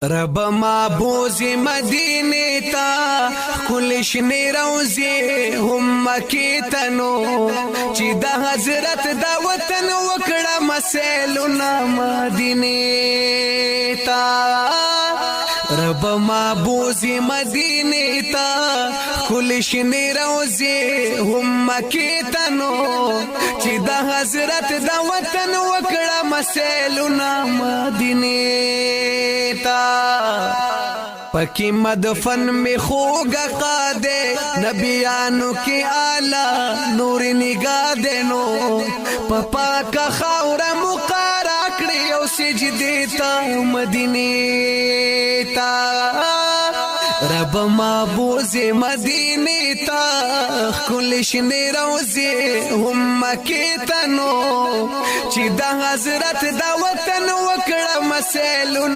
رب معبوز مدینه تا کل شنی روزی هم مکی تنو چی دا حضرت دا وطن وکڑا مسیلونا مدینه تا رب معبوز مدینه تا کل شنی روزی هم مکی تنو چی دا حضرت دا وطن وکڑا مسیلونا مدینه تا پکی مدفن میں خوگا قادے نبیانو کی آلہ نور نگاہ دینو پپا کا خاورا مقارا کری او سجدی تا مدینی تا رب معبوز مدینی تا کل شنی روزی هم مکی تنو چی دا حضرت دا وطن وکڑا مسیلون